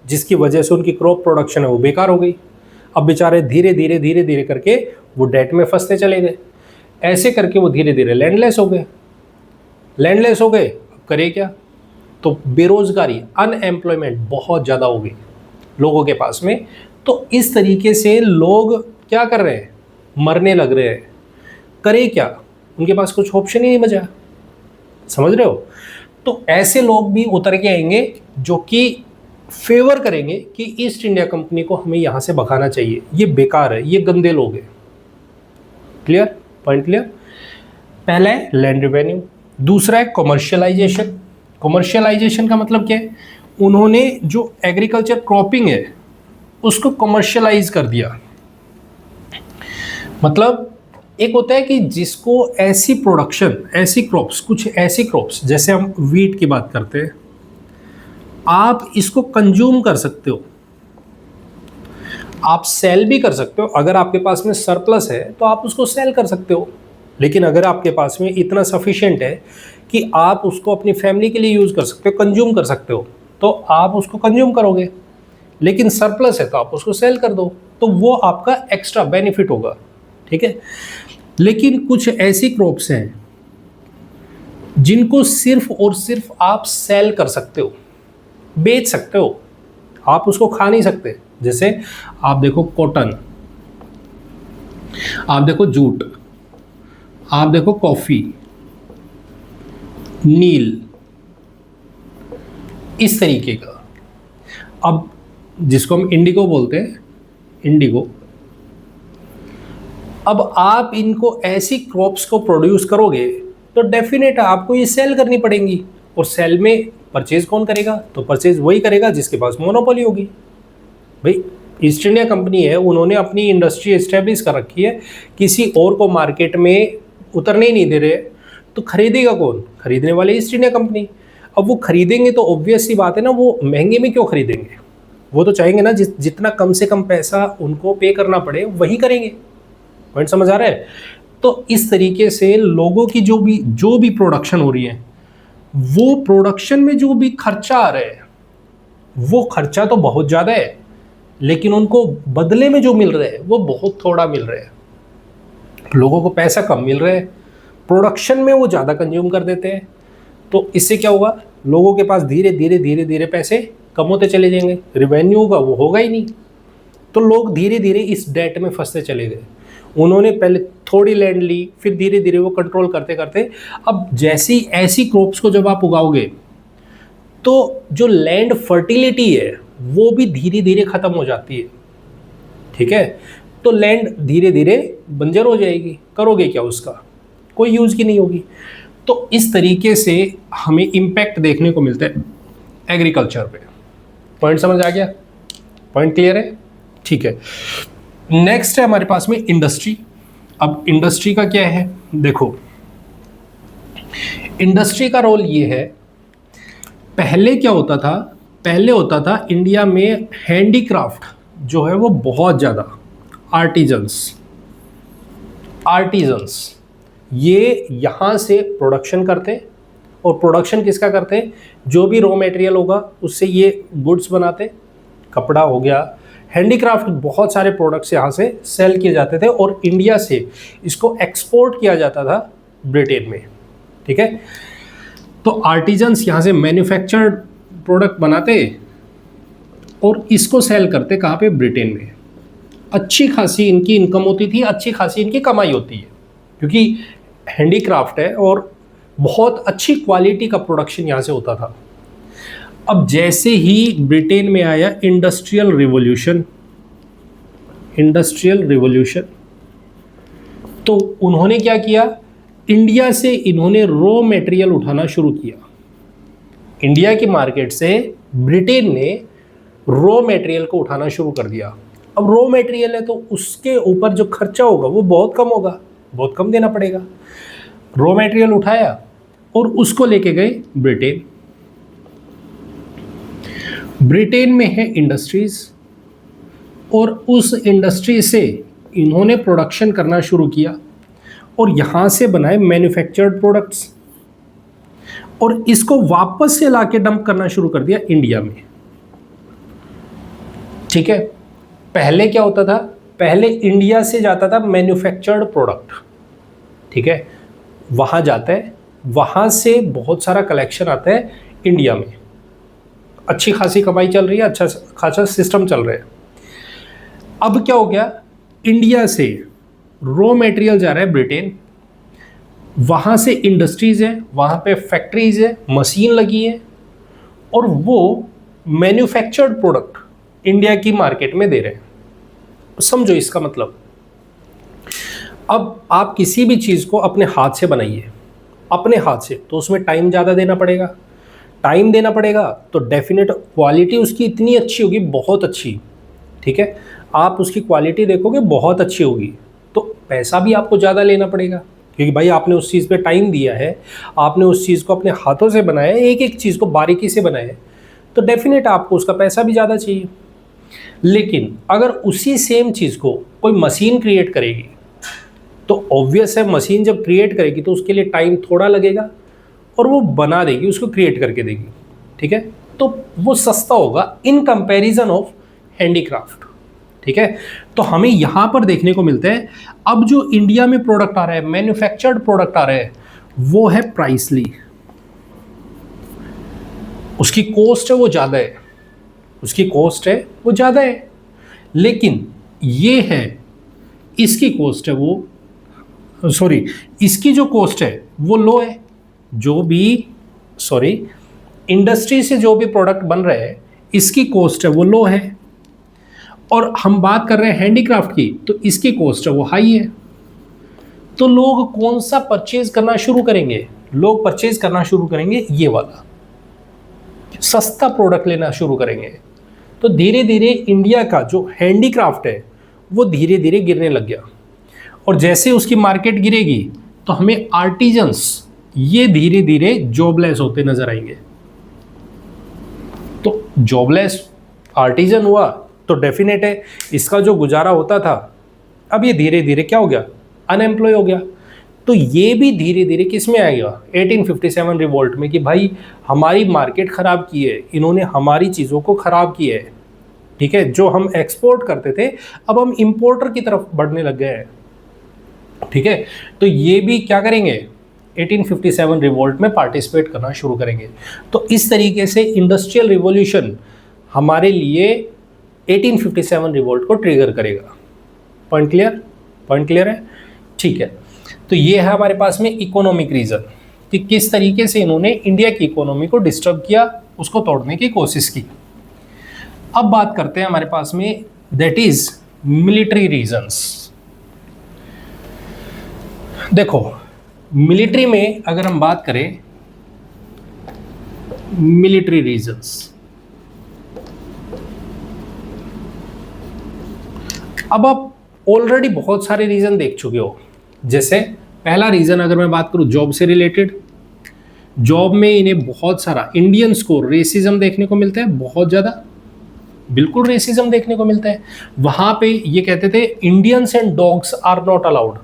जिसकी वजह से उनकी क्रॉप प्रोडक्शन है वो बेकार हो गई। अब बेचारे धीरे धीरे करके वो डेट में फंसते चले गए। ऐसे करके वो धीरे धीरे लैंडलेस हो गए। लैंडलेस हो गए, अब करे क्या? तो बेरोजगारी, अनएम्प्लॉयमेंट बहुत ज़्यादा हो गई लोगों के पास में। तो इस तरीके से लोग क्या कर रहे हैं? मरने लग रहे हैं। करे क्या? उनके पास कुछ ऑप्शन ही नहीं बचा। समझ रहे हो? तो ऐसे लोग भी उतर के आएंगे जो कि फेवर करेंगे कि ईस्ट इंडिया कंपनी को हमें यहाँ से भगाना चाहिए, ये बेकार है, ये गंदे लोग हैं। क्लियर? Point clear? पहला है लैंड रेवेन्यू, दूसरा है कमर्शियलाइजेशन। कमर्शियलाइजेशन का मतलब क्या है? उन्होंने जो एग्रीकल्चर क्रॉपिंग है उसको कमर्शियलाइज कर दिया। मतलब एक होता है कि जिसको ऐसी प्रोडक्शन, ऐसी क्रॉप्स, कुछ ऐसी क्रॉप्स, जैसे हम वीट की बात करते हैं, आप इसको कंज्यूम कर सकते हो, आप सेल भी कर सकते हो। अगर आपके पास में सरप्लस है तो आप उसको सेल कर सकते हो, लेकिन अगर आपके पास में इतना सफिशिएंट है कि आप उसको अपनी फैमिली के लिए यूज़ कर सकते हो, कंज्यूम कर सकते हो, तो आप उसको कंज्यूम करोगे। लेकिन सरप्लस है तो आप उसको सेल कर दो, तो वो आपका एक्स्ट्रा बेनिफिट होगा। ठीक है? लेकिन कुछ ऐसी क्रॉप्स हैं जिनको सिर्फ और सिर्फ आप सेल कर सकते हो, बेच सकते हो, आप उसको खा नहीं सकते। जैसे आप देखो कॉटन, आप देखो जूट, आप देखो कॉफी, नील, इस तरीके का। अब जिसको हम इंडिगो बोलते हैं, इंडिगो, अब आप इनको ऐसी क्रॉप्स को प्रोड्यूस करोगे तो डेफिनेट आपको ये सेल करनी पड़ेंगी, और सेल में परचेज कौन करेगा? तो परचेज वही करेगा जिसके पास मोनोपोली होगी। भाई ईस्ट इंडिया कंपनी है, उन्होंने अपनी इंडस्ट्री एस्टेब्लिश कर रखी है, किसी और को मार्केट में उतरने ही नहीं दे रहे, तो खरीदेगा कौन? खरीदने वाले ईस्ट इंडिया कंपनी। अब वो खरीदेंगे तो ऑब्वियस सी बात है ना, वो महंगे में क्यों खरीदेंगे? वो तो चाहेंगे ना जितना कम से कम पैसा उनको पे करना पड़े वही करेंगे। पॉइंट समझ आ रहा है? तो इस तरीके से लोगों की जो भी प्रोडक्शन हो रही है, वो प्रोडक्शन में जो भी खर्चा आ रहा है, वो खर्चा तो बहुत ज़्यादा है, लेकिन उनको बदले में जो मिल रहा है वो बहुत थोड़ा मिल रहा है। लोगों को पैसा कम मिल रहा है, प्रोडक्शन में वो ज़्यादा कंज्यूम कर देते हैं। तो इससे क्या होगा? लोगों के पास धीरे धीरे पैसे कम होते चले जाएंगे, रेवेन्यू होगा वो होगा ही नहीं। तो लोग धीरे धीरे इस डेट में फंसते चले गए। उन्होंने पहले थोड़ी लैंड ली, फिर धीरे धीरे वो कंट्रोल करते करते, अब जैसी ऐसी क्रॉप्स को जब आप उगाओगे तो जो लैंड फर्टिलिटी है वो भी धीरे धीरे ख़त्म हो जाती है। ठीक है? तो लैंड धीरे धीरे बंजर हो जाएगी, करोगे क्या उसका? कोई यूज़ की नहीं होगी। तो इस तरीके से हमें इम्पैक्ट देखने को मिलता है एग्रीकल्चर पे। पॉइंट समझ आ गया? पॉइंट क्लियर है? ठीक है। नेक्स्ट है हमारे पास में इंडस्ट्री। अब इंडस्ट्री का क्या है? देखो, इंडस्ट्री का रोल ये है, पहले क्या होता था? पहले होता था इंडिया में हैंडीक्राफ्ट जो है वो बहुत ज़्यादा, आर्टिजन्स ये यहाँ से प्रोडक्शन करते, और प्रोडक्शन किसका करते? जो भी रॉ मटेरियल होगा उससे ये गुड्स बनाते, कपड़ा हो गया, हैंडीक्राफ्ट, बहुत सारे प्रोडक्ट्स यहाँ से सेल किए जाते थे, और इंडिया से इसको एक्सपोर्ट किया जाता था ब्रिटेन में। ठीक है? तो आर्टिजन्स यहाँ से मैन्युफैक्चर्ड प्रोडक्ट बनाते और इसको सेल करते कहाँ पे? ब्रिटेन में। अच्छी खासी इनकी इनकम होती थी, अच्छी खासी इनकी कमाई होती है, क्योंकि हैंडीक्राफ्ट है और बहुत अच्छी क्वालिटी का प्रोडक्शन यहाँ से होता था। अब जैसे ही ब्रिटेन में आया इंडस्ट्रियल रिवॉल्यूशन, तो उन्होंने क्या किया, इंडिया से इन्होंने रॉ मटेरियल उठाना शुरू किया। इंडिया की मार्केट से ब्रिटेन ने रॉ मटेरियल को उठाना शुरू कर दिया। अब रॉ मटेरियल है तो उसके ऊपर जो खर्चा होगा वो बहुत कम होगा, बहुत कम देना पड़ेगा। रॉ मटेरियल उठाया और उसको लेके गए ब्रिटेन। ब्रिटेन में है इंडस्ट्रीज, और उस इंडस्ट्री से इन्होंने प्रोडक्शन करना शुरू किया और यहाँ से बनाए मैन्युफैक्चर्ड प्रोडक्ट्स, और इसको वापस से लाके डंप करना शुरू कर दिया इंडिया में। ठीक है, पहले क्या होता था, पहले इंडिया से जाता था मैन्युफैक्चर्ड प्रोडक्ट, ठीक है, वहाँ जाता है, वहाँ से बहुत सारा कलेक्शन आता है इंडिया में, अच्छी खासी कमाई चल रही है, अच्छा खासा सिस्टम चल रहा है। अब क्या हो गया, इंडिया से रॉ मटेरियल जा रहा है ब्रिटेन, वहाँ से इंडस्ट्रीज़ है, वहाँ पे फैक्ट्रीज़ है, मशीन लगी है, और वो मैन्युफैक्चर्ड प्रोडक्ट इंडिया की मार्केट में दे रहे हैं। समझो इसका मतलब, अब आप किसी भी चीज़ को अपने हाथ से बनाइए, अपने हाथ से, तो उसमें टाइम ज़्यादा देना पड़ेगा। टाइम देना पड़ेगा तो डेफिनेट क्वालिटी उसकी इतनी अच्छी होगी, बहुत अच्छी, ठीक है, आप उसकी क्वालिटी देखोगे बहुत अच्छी होगी, तो पैसा भी आपको ज़्यादा लेना पड़ेगा, क्योंकि भाई आपने उस चीज़ पे टाइम दिया है, आपने उस चीज़ को अपने हाथों से बनाया है, एक एक चीज़ को बारीकी से बनाया है, तो डेफिनेट आपको उसका पैसा भी ज़्यादा चाहिए। लेकिन अगर उसी सेम चीज़ को कोई मशीन क्रिएट करेगी, तो ऑब्वियस है मशीन जब क्रिएट करेगी तो उसके लिए टाइम थोड़ा लगेगा, और वो बना देगी, उसको क्रिएट करके देगी, ठीक है, तो वो सस्ता होगा इन कंपैरिजन ऑफ हैंडीक्राफ्ट, ठीक है। तो हमें यहाँ पर देखने को मिलता है, अब जो इंडिया में प्रोडक्ट आ रहा है, मैन्युफैक्चर्ड प्रोडक्ट आ रहा है, वो है प्राइसली, उसकी कॉस्ट है वो ज़्यादा है, उसकी कॉस्ट है वो ज़्यादा है, लेकिन ये है इसकी कॉस्ट है वो, सॉरी, इसकी जो कॉस्ट है वो लो है, जो भी इंडस्ट्री से जो भी प्रोडक्ट बन रहे हैं इसकी कॉस्ट है वो लो है, और हम बात कर रहे हैं हैंडीक्राफ्ट की, तो इसकी कॉस्ट है वो हाई है। तो लोग कौन सा परचेज करना शुरू करेंगे, लोग परचेज करना शुरू करेंगे ये वाला, सस्ता प्रोडक्ट लेना शुरू करेंगे। तो धीरे धीरे इंडिया का जो हैंडीक्राफ्ट है वो धीरे धीरे गिरने लग गया, और जैसे उसकी मार्केट गिरेगी तो हमें आर्टिजन्स ये धीरे धीरे जॉबलेस होते नजर आएंगे। तो जॉबलेस आर्टिजन हुआ तो डेफिनेट है इसका जो गुजारा होता था, अब ये धीरे धीरे क्या हो गया, अनएम्प्लॉय हो गया। तो ये भी धीरे धीरे किस में आएगा, 1857 रिवोल्ट में, कि भाई हमारी मार्केट ख़राब की है, इन्होंने हमारी चीज़ों को ख़राब किया है, ठीक है, जो हम एक्सपोर्ट करते थे अब हम इंपोर्टर की तरफ बढ़ने लग गए हैं, ठीक है। तो ये भी क्या करेंगे, 1857 रिवोल्ट में पार्टिसिपेट करना शुरू करेंगे। तो इस तरीके से इंडस्ट्रियल रिवॉल्यूशन हमारे लिए 1857 रिवोल्ट को ट्रिगर करेगा। पॉइंट क्लियर, पॉइंट क्लियर है, ठीक है। तो ये है हमारे पास में इकोनॉमिक रीज़न कि किस तरीके से इन्होंने इंडिया की इकोनॉमी को डिस्टर्ब किया, उसको तोड़ने की कोशिश की। अब बात करते हैं हमारे पास में, दैट इज मिलिट्री रीजंस। देखो मिलिट्री में अगर हम बात करें, मिलिट्री रीजंस, अब आप ऑलरेडी बहुत सारे रीजन देख चुके हो। जैसे पहला रीजन अगर मैं बात करूं जॉब से रिलेटेड, जॉब में इन्हें बहुत सारा इंडियंस को रेसिज्म देखने को मिलता है, बहुत ज़्यादा, बिल्कुल रेसिज्म देखने को मिलता है। वहाँ पे ये कहते थे Indians and dogs are not allowed,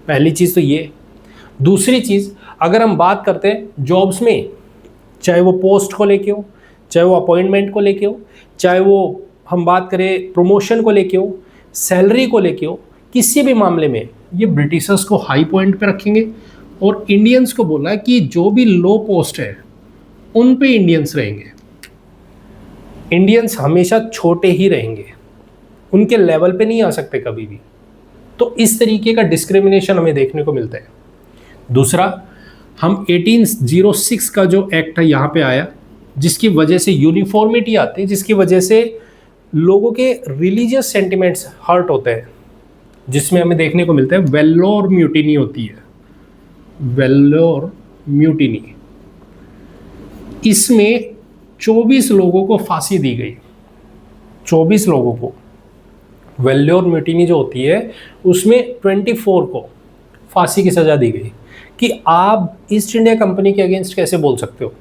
पहली चीज़ तो ये। दूसरी चीज़ अगर हम बात करते हैं जॉब्स में, चाहे वो पोस्ट को लेके हो, चाहे वो अपॉइंटमेंट को लेके हो, चाहे वो हम बात करें प्रमोशन को लेके हो, सैलरी को लेके हो, किसी भी मामले में ये ब्रिटिशर्स को हाई पॉइंट पे रखेंगे, और इंडियंस को बोला कि जो भी लो पोस्ट है उन पे इंडियंस रहेंगे, इंडियंस हमेशा छोटे ही रहेंगे, उनके लेवल पे नहीं आ सकते कभी भी। तो इस तरीके का डिस्क्रिमिनेशन हमें देखने को मिलता है। दूसरा, हम 1806 का जो एक्ट है यहाँ पे आया, जिसकी वजह से यूनिफॉर्मिटी आती है, जिसकी वजह से लोगों के रिलीजियस सेंटिमेंट्स हर्ट होते हैं, जिसमें हमें देखने को मिलता है वेल्लोर म्यूटिनी होती है। वेल्लोर म्यूटिनी, इसमें 24 लोगों को फांसी दी गई। 24 लोगों को वेल्लोर म्यूटिनी जो होती है उसमें 24 को फांसी की सज़ा दी गई कि आप ईस्ट इंडिया कंपनी के अगेंस्ट कैसे बोल सकते हो।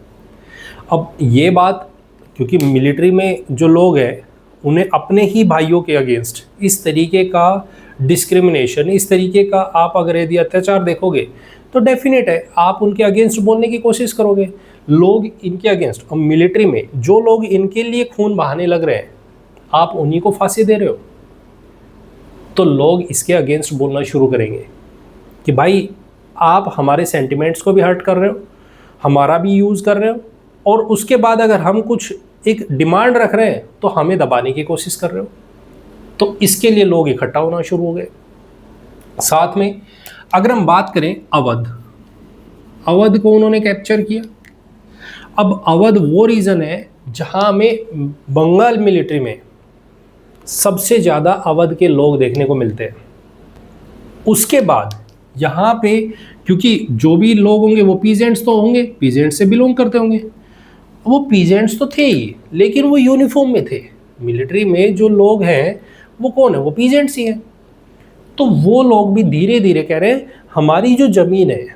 अब ये बात, क्योंकि मिलिट्री में जो लोग हैं उन्हें अपने ही भाइयों के अगेंस्ट इस तरीके का डिस्क्रिमिनेशन, इस तरीके का आप अगर यदि अत्याचार देखोगे तो डेफिनेट है आप उनके अगेंस्ट बोलने की कोशिश करोगे। लोग इनके अगेंस्ट, अब मिलिट्री में जो लोग इनके लिए खून बहाने लग रहे हैं आप उन्हीं को फांसी दे रहे हो, तो लोग इसके अगेंस्ट बोलना शुरू करेंगे कि भाई आप हमारे सेंटिमेंट्स को भी हर्ट कर रहे हो, हमारा भी यूज़ कर रहे हो, और उसके बाद अगर हम कुछ एक डिमांड रख रहे हैं तो हमें दबाने की कोशिश कर रहे हो। तो इसके लिए लोग इकट्ठा होना शुरू हो गए। साथ में अगर हम बात करें अवध, अवध को उन्होंने कैप्चर किया। अब अवध वो रीजन है जहां में बंगाल मिलिट्री में सबसे ज़्यादा अवध के लोग देखने को मिलते हैं। उसके बाद यहाँ पे, क्योंकि जो भी लोग होंगे वो पीजेंट्स तो होंगे, पीजेंट्स से बिलोंग करते होंगे, वो पीजेंट्स तो थे ही लेकिन वो यूनिफॉर्म में थे। मिलिट्री में जो लोग हैं वो कौन है, वो पीजेंट्स ही हैं। तो वो लोग भी धीरे धीरे कह रहे हैं हमारी जो ज़मीन है,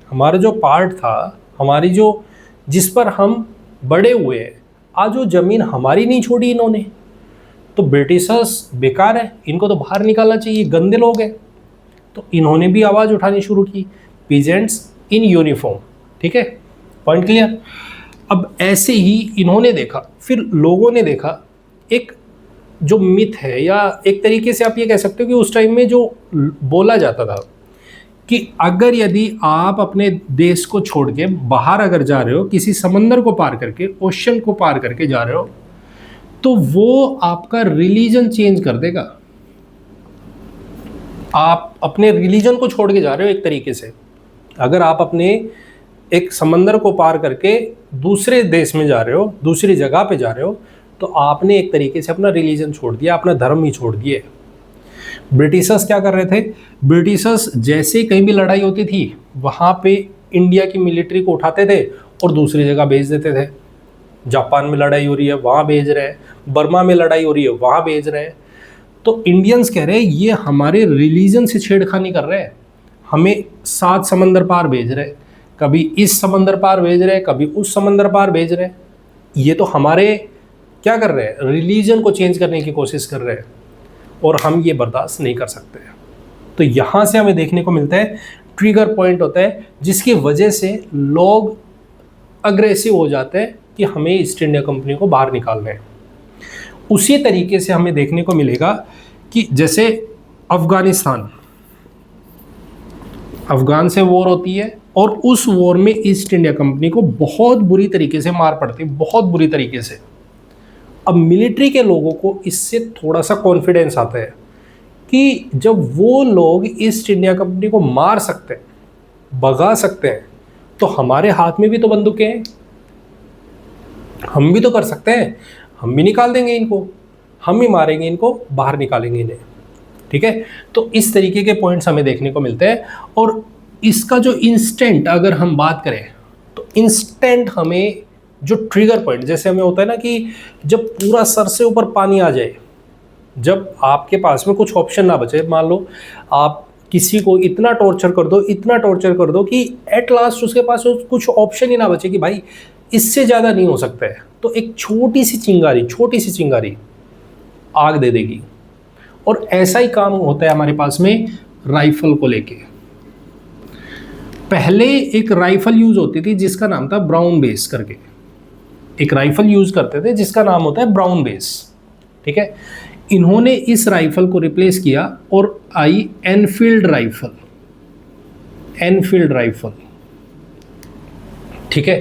हमारा जो पार्ट था, हमारी जो जिस पर हम बड़े हुए हैं, आज वो ज़मीन हमारी नहीं छोड़ी इन्होंने, तो ब्रिटिशर्स बेकार है, इनको तो बाहर निकालना चाहिए, गंदे लोग हैं। तो इन्होंने भी आवाज़ उठानी शुरू की, पीजेंट्स इन यूनिफॉर्म। ठीक है, पॉइंट क्लियर। अब ऐसे ही इन्होंने देखा, फिर लोगों ने देखा एक जो मिथ है, या एक तरीके से आप ये कह सकते हो कि उस टाइम में जो बोला जाता था कि अगर यदि आप अपने देश को छोड़ के बाहर अगर जा रहे हो, किसी समंदर को पार करके, ओशन को पार करके जा रहे हो, तो वो आपका रिलीजन चेंज कर देगा। आप अपने रिलीजन को छोड़ के जा रहे हो एक तरीके से। अगर आप अपने एक समंदर को पार करके दूसरे देश में जा रहे हो, दूसरी जगह पे जा रहे हो, तो आपने एक तरीके से अपना रिलीजन छोड़ दिया, अपना धर्म ही छोड़ दिए। ब्रिटिशर्स क्या कर रहे थे, ब्रिटिशर्स जैसे ही कहीं भी लड़ाई होती थी वहाँ पे इंडिया की मिलिट्री को उठाते थे और दूसरी जगह भेज देते थे। जापान में लड़ाई हो रही है वहाँ भेज रहे हैं, बर्मा में लड़ाई हो रही है वहाँ भेज रहे हैं। तो इंडियंस कह रहे हैं ये हमारे रिलीजन से छेड़खानी कर रहे हैं, हमें 7 समंदर पार भेज रहे हैं, कभी इस समंदर पार भेज रहे हैं, कभी उस समंदर पार भेज रहे हैं। ये तो हमारे क्या कर रहे हैं, रिलीजन को चेंज करने की कोशिश कर रहे हैं, और हम ये बर्दाश्त नहीं कर सकते। तो यहाँ से हमें देखने को मिलता है ट्रिगर पॉइंट होता है जिसकी वजह से लोग अग्रेसिव हो जाते हैं कि हमें ईस्ट इंडिया कंपनी को बाहर निकालना है। उसी तरीके से हमें देखने को मिलेगा कि जैसे अफगानिस्तान, अफगान से वॉर होती है और उस वॉर में ईस्ट इंडिया कंपनी को बहुत बुरी तरीके से मार पड़ती है, बहुत बुरी तरीके से। अब मिलिट्री के लोगों को इससे थोड़ा सा कॉन्फिडेंस आता है कि जब वो लोग ईस्ट इंडिया कंपनी को मार सकते हैं, भगा सकते हैं, तो हमारे हाथ में भी तो बंदूकें हैं, हम भी तो कर सकते हैं, हम भी निकाल देंगे इनको, हम ही मारेंगे इनको, बाहर निकालेंगे इन्हें। ठीक है, तो इस तरीके के पॉइंट्स हमें देखने को मिलते हैं। और इसका जो इंस्टेंट अगर हम बात करें तो इंस्टेंट हमें जो ट्रिगर पॉइंट, जैसे हमें होता है ना कि जब पूरा सर से ऊपर पानी आ जाए, जब आपके पास में कुछ ऑप्शन ना बचे, मान लो आप किसी को इतना टॉर्चर कर दो, इतना टॉर्चर कर दो कि एट लास्ट उसके पास कुछ ऑप्शन ही ना बचे कि भाई इससे ज़्यादा नहीं हो सकता है, तो एक छोटी सी चिंगारी आग दे देगी। और ऐसा ही काम होता है हमारे पास में राइफल को लेके। पहले एक राइफल यूज होती थी जिसका नाम था ब्राउन बेस करके, एक राइफल यूज करते थे जिसका नाम होता है ब्राउन बेस। ठीक है, इन्होंने इस राइफल को रिप्लेस किया और आई एनफील्ड राइफल, एनफील्ड राइफल। ठीक है,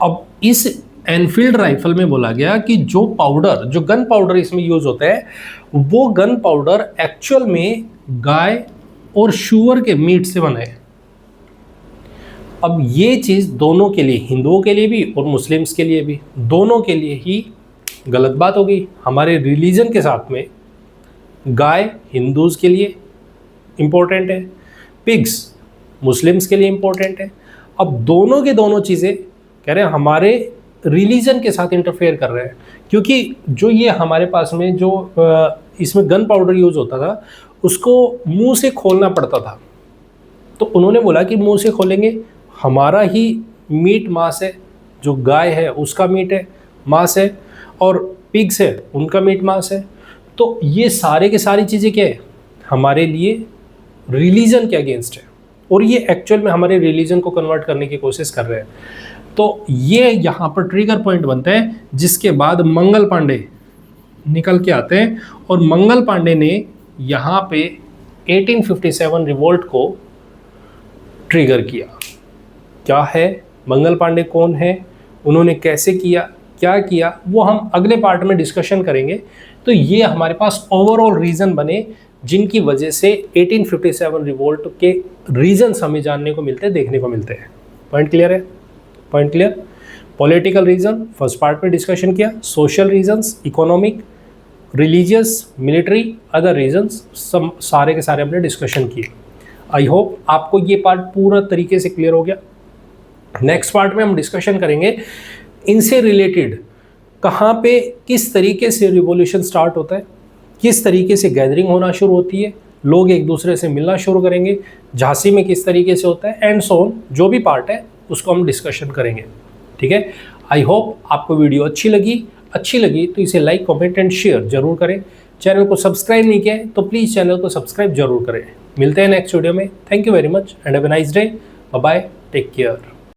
अब इस एनफील्ड राइफल में बोला गया कि जो पाउडर, जो गन पाउडर इसमें यूज होता है, वो गन पाउडर एक्चुअल में गाय और शुअर के मीट से बना है। अब ये चीज़ दोनों के लिए, हिंदुओं के लिए भी और मुस्लिम्स के लिए भी, दोनों के लिए ही गलत बात हो गई। हमारे रिलीजन के साथ में गाय हिंदूज़ के लिए इम्पोर्टेंट है, पिग्स मुस्लिम्स के लिए इम्पोर्टेंट है। अब दोनों के दोनों चीज़ें कह रहे हैं हमारे रिलीजन के साथ इंटरफेयर कर रहे हैं, क्योंकि जो ये हमारे पास में जो इसमें गन पाउडर यूज़ होता था उसको मुंह से खोलना पड़ता था, तो उन्होंने बोला कि मुंह से खोलेंगे, हमारा ही मीट मांस है, जो गाय है उसका मीट है मांस है, और पिग्स है उनका मीट मांस है। तो ये सारे के सारी चीज़ें क्या है, हमारे लिए रिलीजन के अगेंस्ट है, और ये एक्चुअल में हमारे रिलीजन को कन्वर्ट करने की कोशिश कर रहे हैं। तो ये यहाँ पर ट्रिगर पॉइंट बनते हैं, जिसके बाद मंगल पांडे निकल के आते हैं, और मंगल पांडे ने यहाँ पे 1857 रिवोल्ट को ट्रिगर किया। क्या है मंगल पांडे, कौन है, उन्होंने कैसे किया, क्या किया, वो हम अगले पार्ट में डिस्कशन करेंगे। तो ये हमारे पास ओवरऑल रीज़न बने जिनकी वजह से 1857 रिवोल्ट के रीजन्स हमें जानने को मिलते हैं, देखने को मिलते हैं। पॉइंट क्लियर है? Point clear. Political reason first part में डिस्कशन किया, social reasons, economic, religious, military, other reasons, सब सारे के सारे हमने डिस्कशन किए। आई होप आपको ये पार्ट पूरा तरीके से क्लियर हो गया। नेक्स्ट पार्ट में हम डिस्कशन करेंगे इनसे रिलेटेड कहाँ पे किस तरीके से रिवॉल्यूशन स्टार्ट होता है, किस तरीके से गैदरिंग होना शुरू होती है, लोग एक दूसरे से मिलना शुरू करेंगे, झांसी में किस तरीके से होता है, एंड सो ऑन, जो भी पार्ट है उसको हम डिस्कशन करेंगे। ठीक है, आई होप आपको वीडियो अच्छी लगी तो इसे लाइक, कमेंट एंड शेयर जरूर करें। चैनल को सब्सक्राइब नहीं किया है तो प्लीज़ चैनल को सब्सक्राइब जरूर करें। मिलते हैं नेक्स्ट वीडियो में। Thank you very much and have a nice day. Bye bye, take care.